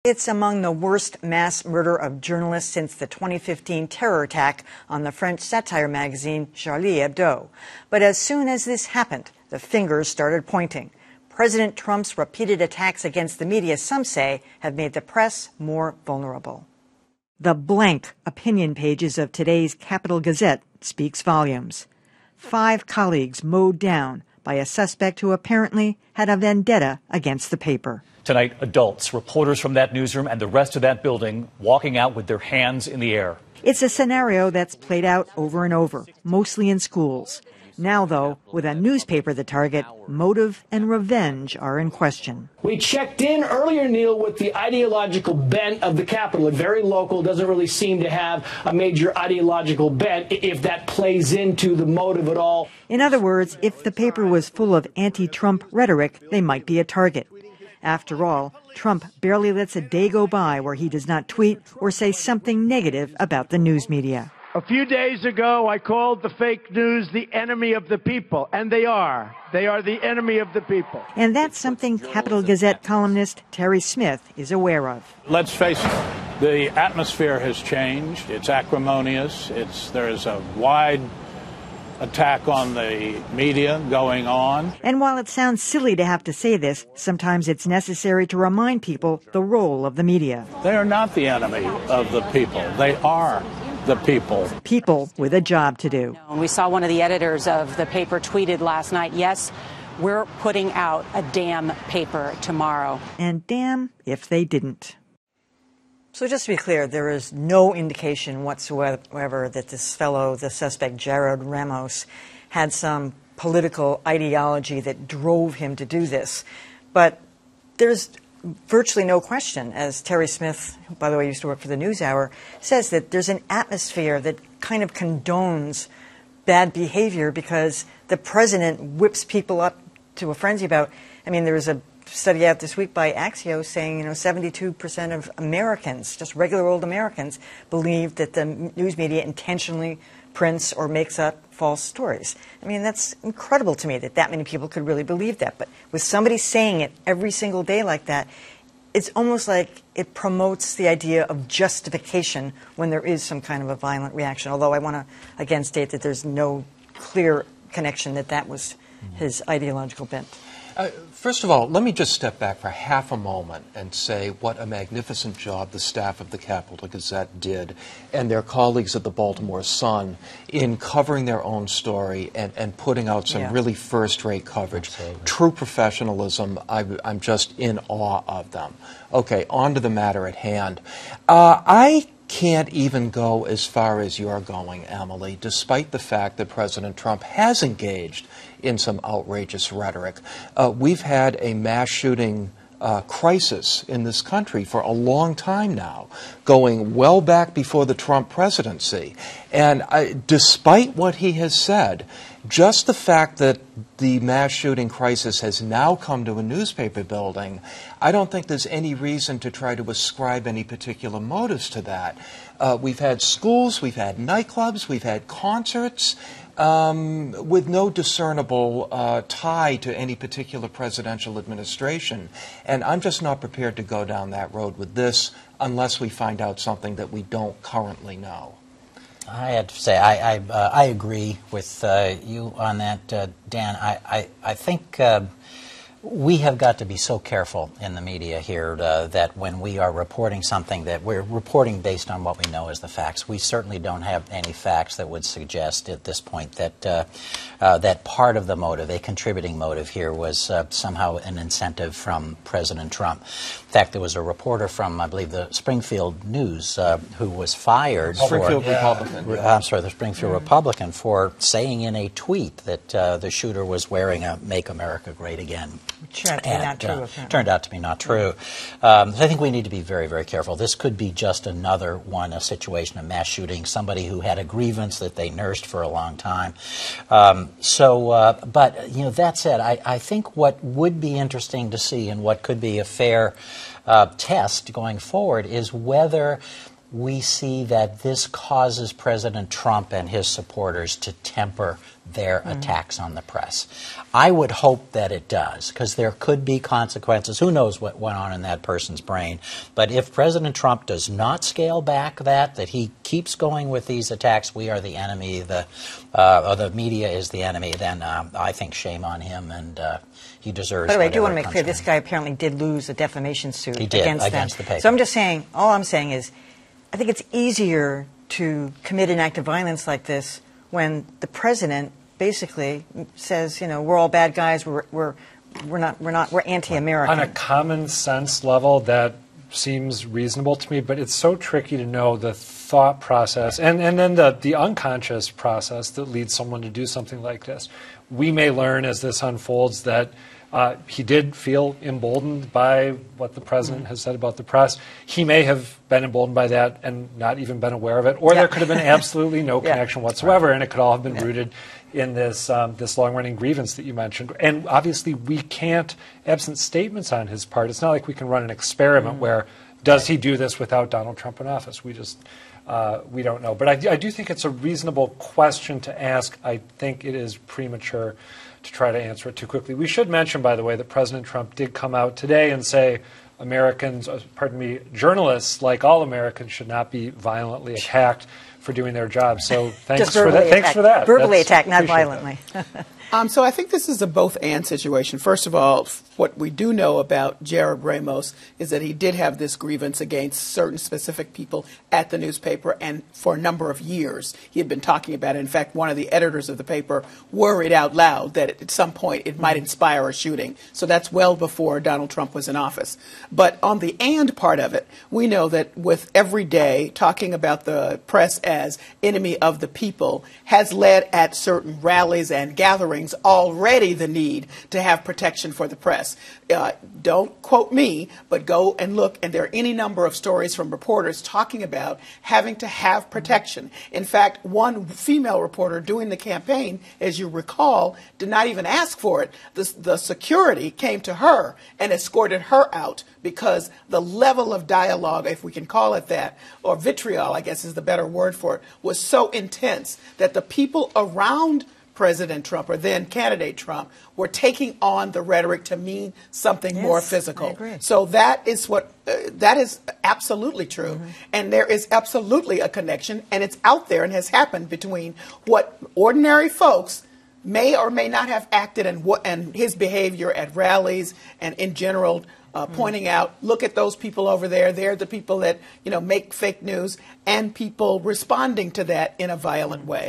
It's among the worst mass murder of journalists since the 2015 terror attack on the French satire magazine Charlie Hebdo. But as soon as this happened, the fingers started pointing. President Trump's repeated attacks against the media, some say, have made the press more vulnerable. The blank opinion pages of today's Capital Gazette speaks volumes. 5 colleagues mowed down by a suspect who apparently had a vendetta against the paper. Tonight, adults, reporters from that newsroom and the rest of that building walking out with their hands in the air. It's a scenario that's played out over and over, mostly in schools. Now, though, with a newspaper the target, motive and revenge are in question. We checked in earlier, Neil, with the ideological bent of the Capitol. It's very local, doesn't really seem to have a major ideological bent, if that plays into the motive at all. In other words, if the paper was full of anti-Trump rhetoric, they might be a target. After all, Trump barely lets a day go by where he does not tweet or say something negative about the news media. A few days ago, I called the fake news the enemy of the people, and they are. They are the enemy of the people. And that's something Capital Gazette columnist Terry Smith is aware of. Let's face it, the atmosphere has changed. It's acrimonious. There is a wide attack on the media going on. And while it sounds silly to have to say this, sometimes it's necessary to remind people the role of the media. They are not the enemy of the people. They are the people. People with a job to do. We saw one of the editors of the paper tweeted last night, yes, we're putting out a damn paper tomorrow. And damn if they didn't. So just to be clear, there is no indication whatsoever that this fellow, the suspect Jared Ramos, had some political ideology that drove him to do this. But there's virtually no question, as Terry Smith, who, by the way, used to work for the NewsHour, says, that there's an atmosphere that kind of condones bad behavior because the president whips people up to a frenzy about, I mean, there was a study out this week by Axios saying, 72% of Americans, just regular old Americans, believe that the news media intentionally prints or makes up false stories. I mean, that's incredible to me that many people could really believe that. But with somebody saying it every single day like that, it's almost like it promotes the idea of justification when there is some kind of a violent reaction. Although I want to, again, state that there's no clear connection that was his ideological bent. First of all, let me just step back for half a moment and say what a magnificent job the staff of the Capital Gazette did and their colleagues at the Baltimore Sun in covering their own story and putting out some really first-rate coverage. Absolutely. True professionalism. I'm just in awe of them. Okay, on to the matter at hand. I can't even go as far as you're going, Emily, despite the fact that President Trump has engaged in some outrageous rhetoric. We've had a mass shooting crisis in this country for a long time now, going well back before the Trump presidency. And despite what he has said, just the fact that the mass shooting crisis has now come to a newspaper building, I don't think there's any reason to try to ascribe any particular motives to that. We've had schools, we've had nightclubs, we've had concerts, with no discernible tie to any particular presidential administration. And I'm just not prepared to go down that road with this unless we find out something that we don't currently know. I have to say, I agree with you on that, Dan. I think we have got to be so careful in the media here that when we are reporting something that we're reporting based on what we know as the facts. We certainly don't have any facts that would suggest at this point that that part of the motive, a contributing motive here, was somehow an incentive from President Trump. In fact, there was a reporter from, I believe, the Springfield News who was fired the Springfield Republican for saying in a tweet that the shooter was wearing a "Make America Great Again" Turned out to be not true. So I think we need to be very, very careful. This could be just another one, a situation of mass shooting, somebody who had a grievance that they nursed for a long time. But that said, I think what would be interesting to see and what could be a fair test going forward is whether we see that this causes President Trump and his supporters to temper their attacks on the press. I would hope that it does, because there could be consequences. Who knows what went on in that person's brain? But if President Trump does not scale back that he keeps going with these attacks, we are the enemy, or the media is the enemy, then I think shame on him, and he deserves. By the way, I do want to make clear, this guy apparently did lose a defamation suit against the paper. So I'm just saying, all I'm saying is, I think it's easier to commit an act of violence like this when the president basically says, we're all bad guys, we're anti-American. On a common sense level, that seems reasonable to me, but it's so tricky to know the thought process and then the unconscious process that leads someone to do something like this. We may learn as this unfolds that he did feel emboldened by what the president has said about the press. He may have been emboldened by that and not even been aware of it, or there could have been absolutely no connection whatsoever, and it could all have been rooted in this long-running grievance that you mentioned. And obviously, we can't, absent statements on his part, it's not like we can run an experiment where does he do this without Donald Trump in office? We just we don't know. But I do think it's a reasonable question to ask. I think it is premature to try to answer it too quickly. We should mention, by the way, that President Trump did come out today and say journalists, like all Americans, should not be violently attacked for doing their job. So thanks for that. Thanks for that. Verbally attacked, not violently. So I think this is a both-and situation. First of all, what we do know about Jared Ramos is that he did have this grievance against certain specific people at the newspaper, and for a number of years he had been talking about it. In fact, one of the editors of the paper worried out loud that at some point it might inspire a shooting. So that's well before Donald Trump was in office. But on the and part of it, we know that with every day talking about the press as enemy of the people has led at certain rallies and gatherings already the need to have protection for the press. Don't quote me, but go and look, and there are any number of stories from reporters talking about having to have protection. In fact, one female reporter doing the campaign, as you recall, did not even ask for it. The security came to her and escorted her out because the level of dialogue, if we can call it that, or vitriol, I guess is the better word for it, was so intense that the people around President Trump, or then candidate Trump, were taking on the rhetoric to mean something more physical. I agree. So that is that is absolutely true. And there is absolutely a connection, and it's out there and has happened between what ordinary folks may or may not have acted and his behavior at rallies and in general, pointing out, look at those people over there. They're the people that make fake news, and people responding to that in a violent way.